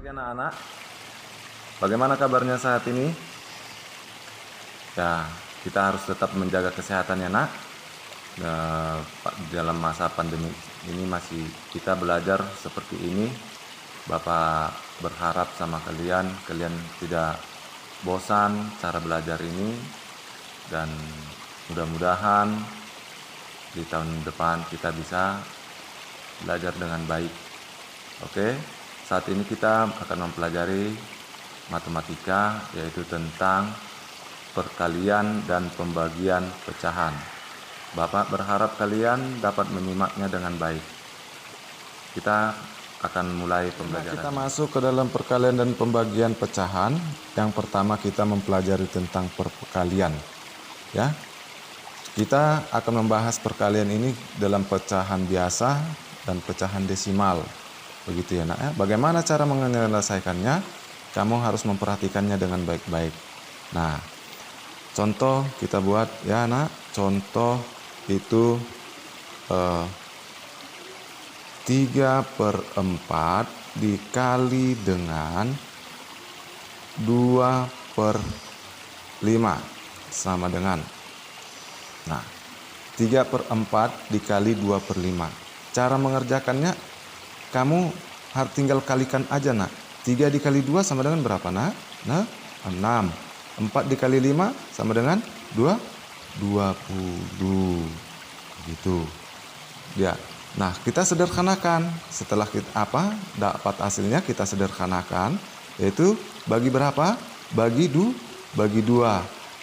pagi anak-anak. Bagaimana kabarnya saat ini? Ya, kita harus tetap menjaga kesehatan ya nak. Dalam masa pandemi ini masih kita belajar seperti ini. Bapak berharap sama kalian tidak bosan cara belajar ini. Dan mudah-mudahan di tahun depan kita bisa belajar dengan baik. Oke, saat ini kita akan mempelajari matematika, yaitu tentang perkalian dan pembagian pecahan. Bapak berharap kalian dapat menyimaknya dengan baik. Kita akan mulai pembelajaran. Kita masuk ke dalam perkalian dan pembagian pecahan. Yang pertama kita mempelajari tentang perkalian. Ya, kita akan membahas perkalian ini dalam pecahan biasa dan pecahan desimal. Begitu ya nak ya. Bagaimana cara menyelesaikannya? Kamu harus memperhatikannya dengan baik-baik. Nah, contoh kita buat ya nak. Contoh itu 3/4 dikali dengan 2/5 sama dengan. Nah, 3/4 dikali 2/5. Cara mengerjakannya kamu harus tinggal kalikan aja nak. 3 dikali 2 sama dengan berapa nak? Nah, 6. 4 dikali 5 sama dengan 20. Gitu. Ya. Nah, kita sederhanakan. Setelah kita dapat hasilnya kita sederhanakan, yaitu bagi berapa? Bagi 2.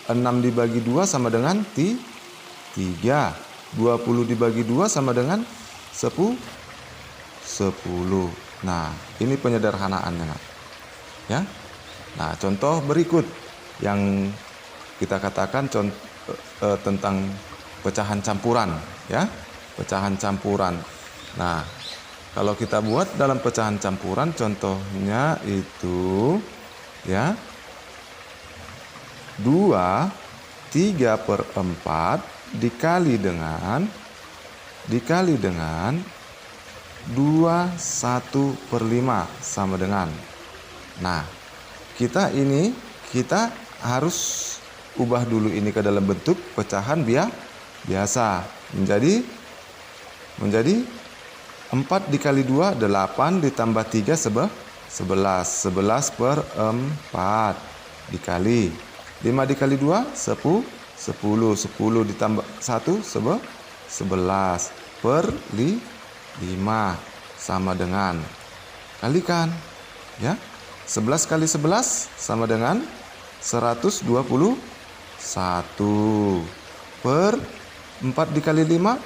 6 dibagi 2 sama dengan 3. 20 dibagi 2 sama dengan 10. Nah, ini penyederhanaannya nak. Ya. Nah, contoh berikut yang kita katakan tentang pecahan campuran, ya. Pecahan campuran. Nah, kalau kita buat dalam pecahan campuran contohnya itu ya 3/4 dikali dengan 2/1/5 sama dengan. Nah, kita harus ubah dulu ini ke dalam bentuk pecahan biasa. Menjadi 4 dikali 2 8 ditambah 3 11. 11/4 dikali 5 dikali 2 10. 10 ditambah 1 11 per 5 sama dengan, kalikan ya, 11 kali 11 sama dengan 121 per 4 dikali 5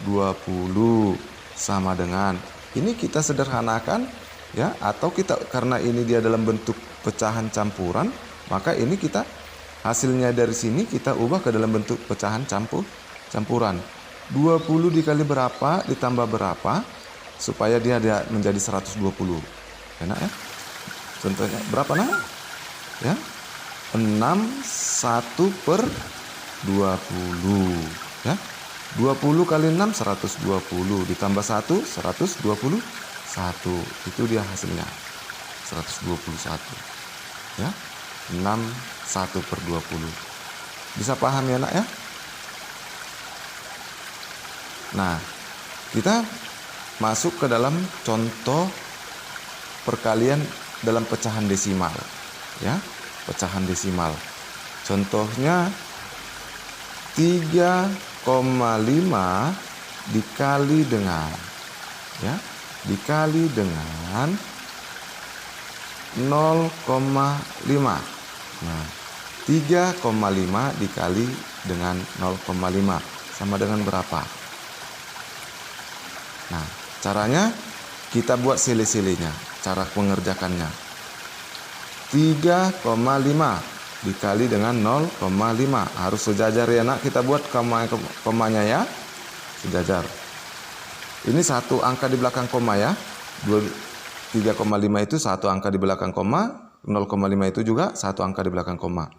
20 sama dengan. Ini kita sederhanakan ya, atau kita karena ini dia dalam bentuk pecahan campuran, maka ini kita hasilnya dari sini kita ubah ke dalam bentuk pecahan campuran. 20 dikali berapa ditambah berapa supaya dia menjadi 120. Enak ya? Contohnya berapa nak? Ya. 6/1/20 ya. 20 kali 6 120 ditambah 1 121. Itu dia hasilnya. 121. Ya. 6/1/20. Bisa paham ya nak ya? Nah, kita masuk ke dalam contoh perkalian dalam pecahan desimal. Ya, pecahan desimal. Contohnya 3,5 dikali dengan 0,5. Nah, 3,5 dikali dengan 0,5 sama dengan berapa? Nah, caranya kita buat silih-silihnya, cara mengerjakannya. 3,5 dikali dengan 0,5. Harus sejajar ya nak, kita buat komanya ya. Sejajar. Ini satu angka di belakang koma ya. 3,5 itu satu angka di belakang koma. 0,5 itu juga satu angka di belakang koma.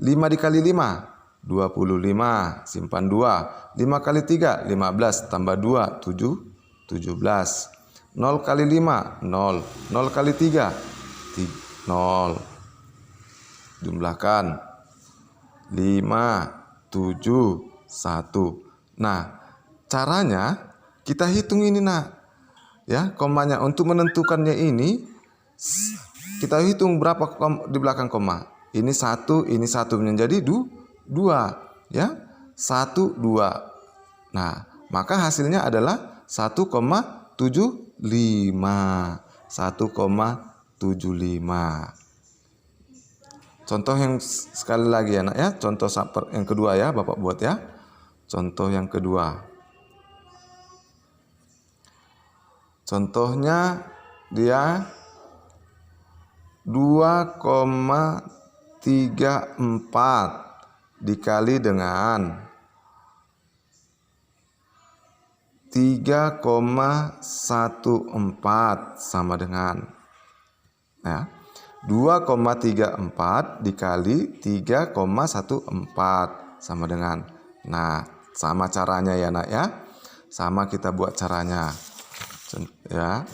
5 dikali 5 25, simpan 2. 5 kali 3 15, tambah 2 17. 0 kali 5, 0. 0 kali 3, 0. Jumlahkan. 5, 7, 1. Nah, caranya kita hitung ini nak. Ya, komanya untuk menentukannya ini kita hitung berapa di belakang koma. Ini 1, ini 1 menjadi 2. Ya, 1, 2. Nah, maka hasilnya adalah 1,75. 1,75. Contoh yang sekali lagi ya nak ya. Contoh yang kedua ya, Bapak buat ya. Contoh yang kedua. Contohnya dia 2,34 dikali dengan 3,14 sama dengan ya, 2,34 dikali 3,14 sama dengan. Nah, sama caranya ya nak ya. Sama kita buat caranya. Ya.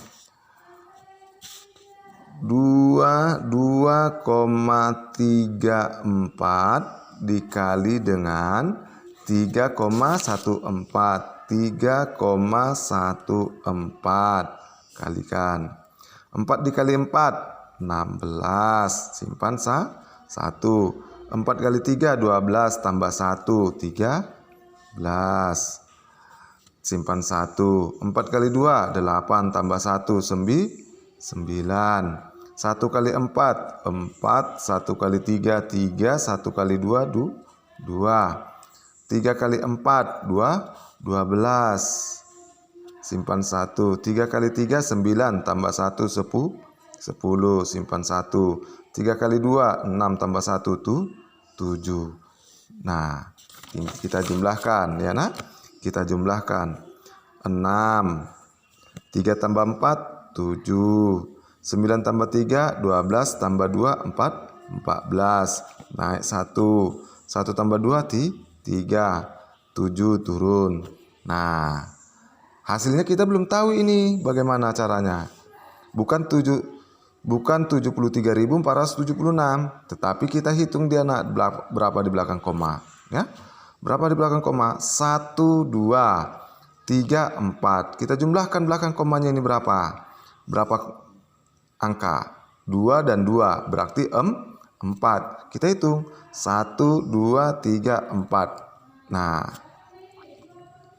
2,34 dikali dengan 3,14. 3,14 kalikan 4 dikali 4 16, simpan 1. 4 kali 3 12 tambah 1 13, simpan 1. 4 kali 2 8 tambah 1 9. 1 kali 4 4, 1 kali 3 3, 1 kali 2 2. 3 kali 4 12, simpan 1. 3 kali 3 9 tambah 1 10, simpan 1. 3 kali 2 6 tambah 1 7. Nah, kita jumlahkan ya nak. Kita jumlahkan 6. 3 tambah 4 7. 9 tambah 3 12 tambah 2 14. Naik 1. 1 tambah 2 3. 7 turun. Nah, hasilnya kita belum tahu ini bagaimana caranya. Bukan 73.476, tetapi kita hitung dia nak berapa di belakang koma, ya. Berapa di belakang koma? 1 2 3 4. Kita jumlahkan belakang komanya ini berapa? Berapa angka? 2 dan 2 berarti 4. Kita hitung 1 2 3 4. Nah,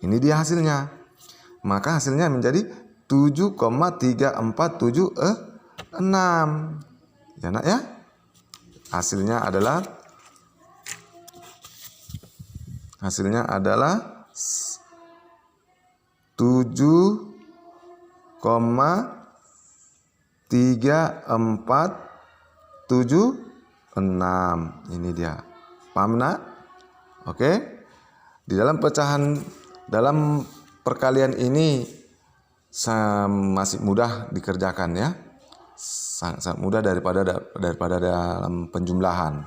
ini dia hasilnya. Maka hasilnya menjadi 7,3476. Ya nak ya. Hasilnya adalah 7,3476. Ini dia. Paham nak? Oke. Di dalam perkalian ini masih mudah dikerjakan ya. Sangat mudah daripada dalam penjumlahan.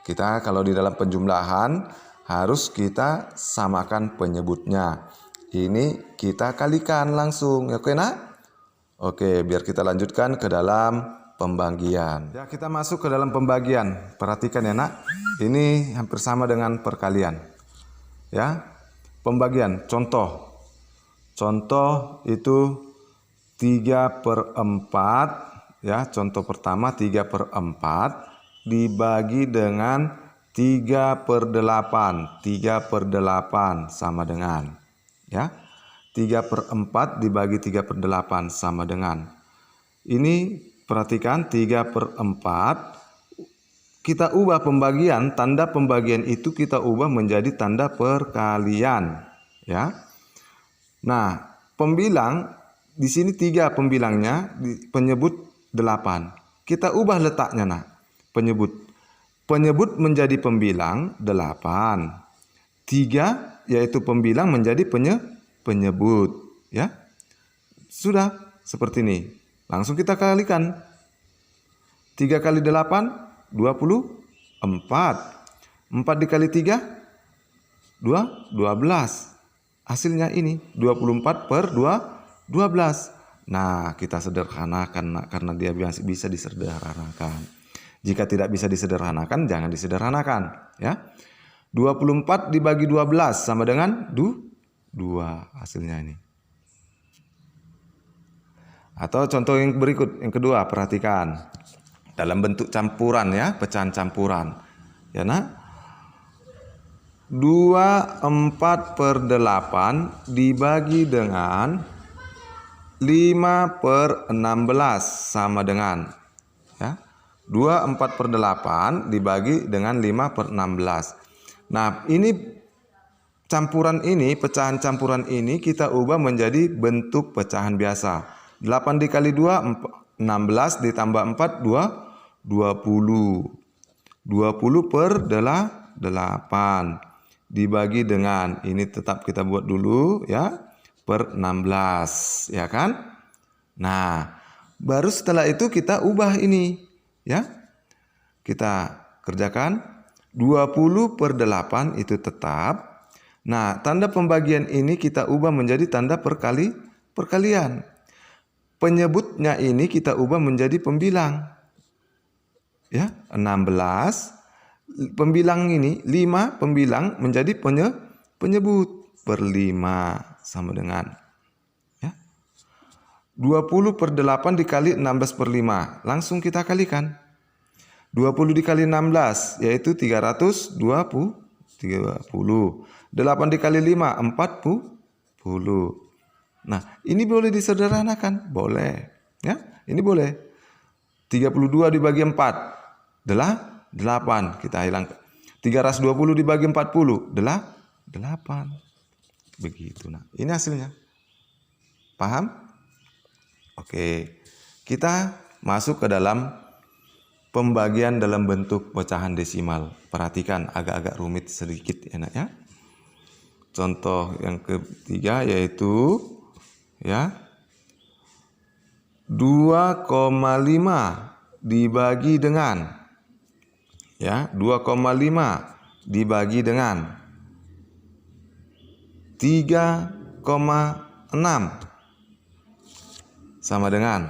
Kita kalau di dalam penjumlahan harus kita samakan penyebutnya. Ini kita kalikan langsung, oke nak? Oke, biar kita lanjutkan ke dalam pembagian. Ya, kita masuk ke dalam pembagian. Perhatikan ya nak. Ini hampir sama dengan perkalian. Ya, pembagian. Contoh itu 3/4. Ya, contoh pertama 3/4 dibagi dengan 3/8. 3/8 sama dengan, ya, 3/4 dibagi 3/8 sama dengan. Ini perhatikan 3/4. Kita ubah pembagian, tanda pembagian itu kita ubah menjadi tanda perkalian, ya. Nah, pembilang di sini 3 pembilangnya, penyebut 8. Kita ubah letaknya nah. Penyebut menjadi pembilang 8. 3 yaitu pembilang menjadi penyebut, ya. Sudah seperti ini. Langsung kita kalikan. 3 kali 8 24. 4 dikali 3 12. Hasilnya ini 24/12. Nah, kita sederhanakan karena dia bisa disederhanakan. Jika tidak bisa disederhanakan, jangan disederhanakan, ya. 24 dibagi 12 sama dengan 2 hasilnya ini. Atau contoh yang berikut, yang kedua, perhatikan. Dalam bentuk campuran ya, pecahan campuran. Ya nak. 24/8 dibagi dengan 5/16 sama dengan ya. 24/8 dibagi dengan 5/16. Nah, ini campuran ini, pecahan campuran ini kita ubah menjadi bentuk pecahan biasa. 8 dikali 2 16 ditambah 4 20. 20/8 dibagi dengan, ini tetap kita buat dulu ya, per 16 ya kan. Nah, baru setelah itu kita ubah ini ya, kita kerjakan. 20/8 itu tetap. Nah, tanda pembagian ini kita ubah menjadi tanda perkalian. Penyebutnya ini kita ubah menjadi pembilang ya, 16. Pembilang ini 5, pembilang menjadi penyebut per 5 sama dengan ya. 20/8 dikali 16/5. Langsung kita kalikan. 20 dikali 16 yaitu 320. 8 dikali 5 40. Nah, ini boleh disederhanakan, boleh ya. Ini boleh. 32 dibagi 4 adalah 8, kita hilang. 320 dibagi 40 adalah 8. Begitu. Nah, ini hasilnya. Paham? Oke. Kita masuk ke dalam pembagian dalam bentuk pecahan desimal. Perhatikan, agak-agak rumit sedikit enak ya. Contoh yang ketiga yaitu ya 2,5 dibagi dengan ya, 2,5 dibagi dengan 3,6 sama dengan.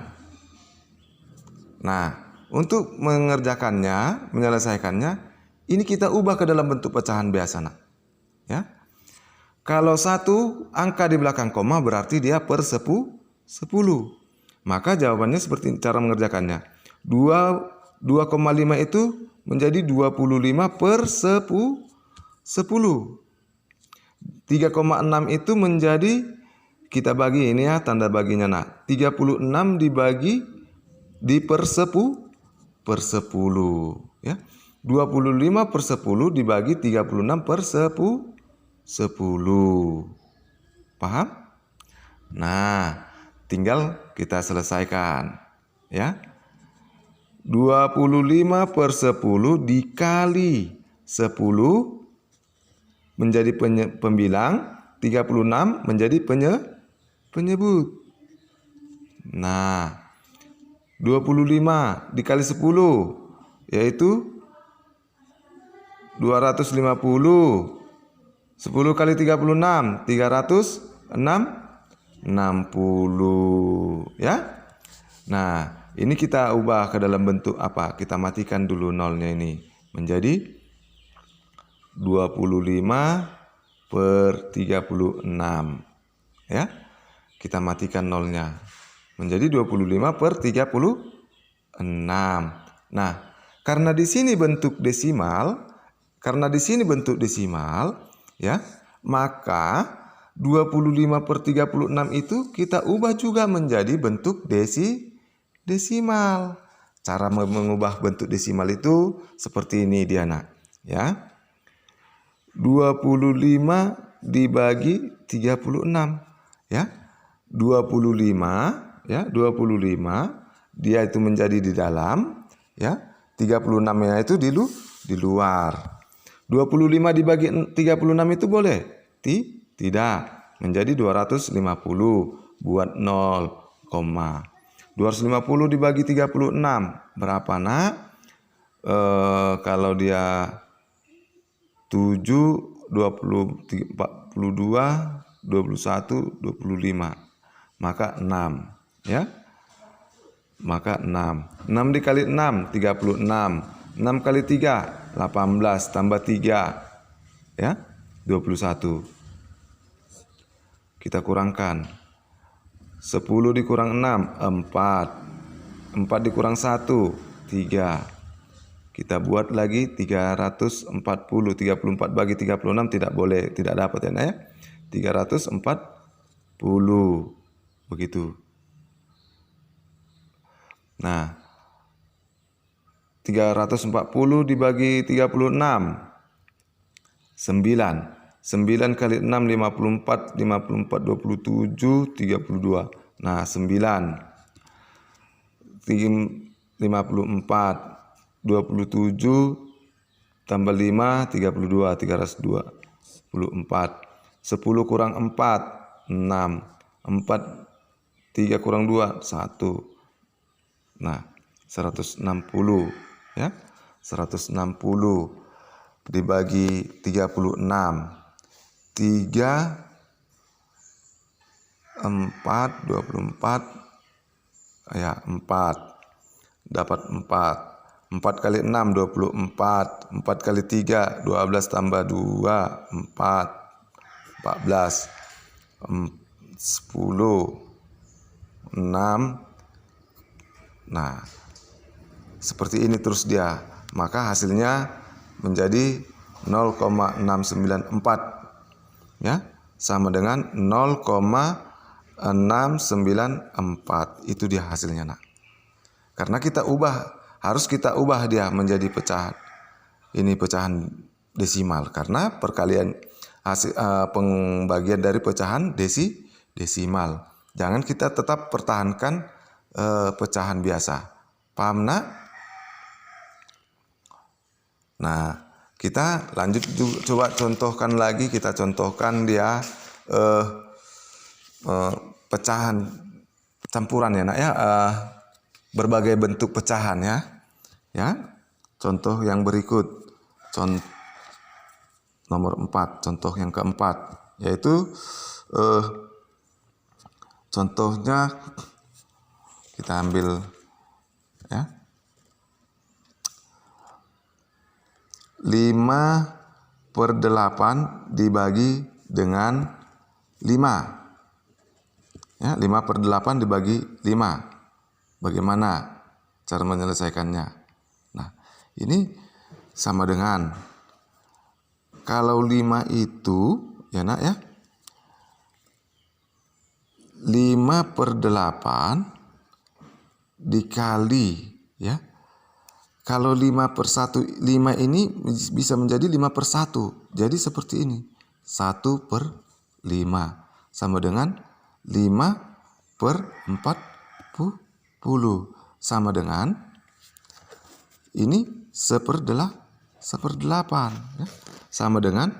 Nah, untuk mengerjakannya, menyelesaikannya, ini kita ubah ke dalam bentuk pecahan biasa nak. Ya. Kalau satu angka di belakang koma berarti dia per 10. Maka jawabannya seperti cara mengerjakannya. 2,5 itu menjadi 25/10. 3,6 itu menjadi, kita bagi ini ya, tanda baginya nah. 36 dibagi di per 10 ya. 25/10 dibagi 36/10. Paham? Nah, tinggal kita selesaikan ya. 25/10 dikali 10 menjadi pembilang, 36 menjadi penyebut. Nah, 25 dikali 10 yaitu 250. 10 kali 36 360 ya. Nah, ini kita ubah ke dalam bentuk apa? Kita matikan dulu nolnya ini menjadi 25/36 ya. Kita matikan nolnya menjadi 25/36. Nah, karena di sini bentuk desimal, ya, maka 25/36 itu kita ubah juga menjadi bentuk desimal. Cara mengubah bentuk desimal itu seperti ini dia nak, ya. 25 dibagi 36 ya. 25 ya, 25 dia itu menjadi di dalam ya. 36-nya itu di luar. 25 dibagi 36 itu boleh? Tidak. Menjadi 250. Buat 0, 250 dibagi 36. Berapa nak? Kalau dia 7, 20, 42, 21, 25. Maka 6. ya. Maka 6. 6 dikali 6 36. 6 kali 3 18 tambah 3 ya 21. Kita kurangkan. 10 dikurang 6 4. 4 dikurang 1 3. Kita buat lagi 340. 34 bagi 36 tidak boleh, tidak dapat ya. 340 begitu. Nah, 340 dibagi 36 9. 9 kali 6 54. 54 27 32. Nah, 9 54 27 tambah 5 32 324. 10 kurang 4 6. 4 3 kurang 2 1. Nah, 160 ya. 160 dibagi 36. 3 4 24 ya 4 dapat 4. 4 kali 6 24. 4 kali 3 12 tambah 2 4 14 10 6. Nah, seperti ini terus dia. Maka hasilnya menjadi 0,694 ya, sama dengan 0,694. Itu dia hasilnya, Nak. Karena harus kita ubah dia menjadi pecahan. Ini pecahan desimal karena perkalian hasil pembagian dari pecahan desimal. Jangan kita tetap pertahankan pecahan biasa. Paham, Nak? Nah, kita lanjut coba contohkan lagi. Kita contohkan dia pecahan campuran ya, Nak ya. Berbagai bentuk pecahan ya. Ya. Contoh yang berikut. Nomor 4, contoh yang keempat, yaitu contohnya kita ambil ya 5/8 dibagi dengan 5 ya, 5/8 dibagi 5. Bagaimana cara menyelesaikannya? Nah, ini sama dengan, kalau 5 itu ya, Nak ya, 5/8 dikali ya. Kalau 5/1, 5 ini bisa menjadi 5/1. Jadi seperti ini. 1/5 sama dengan 5/40 sama dengan ini 1/8 ya. Sama dengan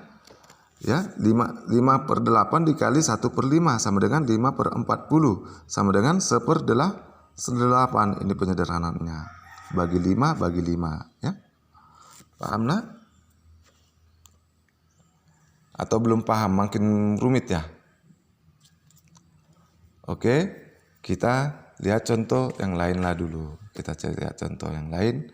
ya 5/8 dikali 1/5 sama dengan 5/40 sama dengan 1/8. Ini penyederhanaannya. Bagi 5 bagi 5 ya. Paham, Nak? Atau belum paham, makin rumit ya? Oke, kita lihat contoh yang lain lah dulu. Kita lihat contoh yang lain.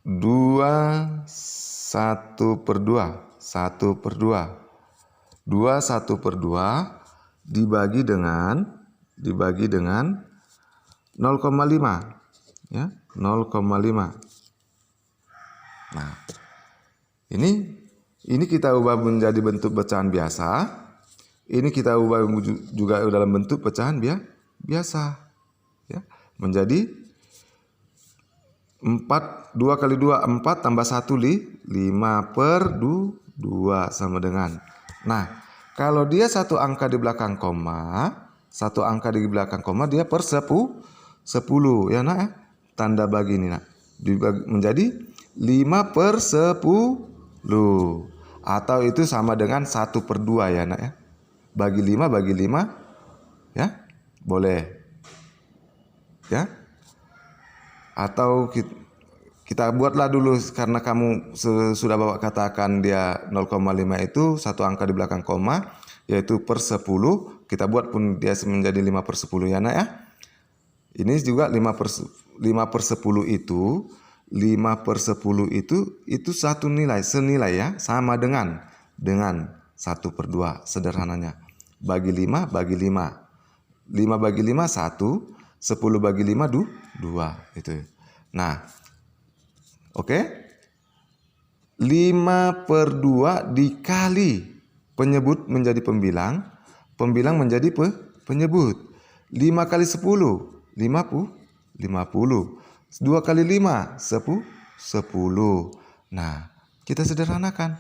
2 1/2 1/2 2 1/2 dibagi dengan 0,5 ya, 0,5. Nah, ini kita ubah menjadi bentuk pecahan biasa. Ini kita ubah juga dalam bentuk pecahan biasa ya, menjadi 4, 2 kali 2 4 tambah 1 5/2 sama dengan. Nah, kalau dia satu angka di belakang koma, dia per 10 ya, Nak ya. Tanda bagi ini, Nak. Menjadi 5/10 atau itu sama dengan 1/2 ya, Nak ya. Bagi 5 ya. Boleh. Ya. Atau kita buatlah dulu, karena kamu sudah bawa katakan dia 0,5 itu satu angka di belakang koma, yaitu per 10. Kita buat pun dia menjadi 5/10 ya nak ya. Ini juga 5/10 itu 5/10 itu satu nilai, senilai ya, sama dengan 1/2 sederhananya. Bagi 5 bagi 5. 5 bagi 5 1, 10 bagi 5 2 itu. Nah, oke. 5/2 dikali penyebut menjadi pembilang, pembilang menjadi penyebut. 5 kali 10 50. 2 kali 5 10. Nah, kita sederhanakan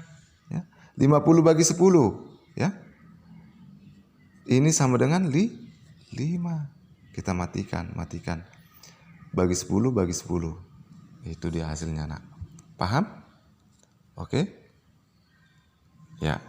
ya. 50 bagi 10 ya. Ini sama dengan 5. Kita matikan. Bagi 10 bagi 10. Itu dia hasilnya nak. Paham? Oke? Ya.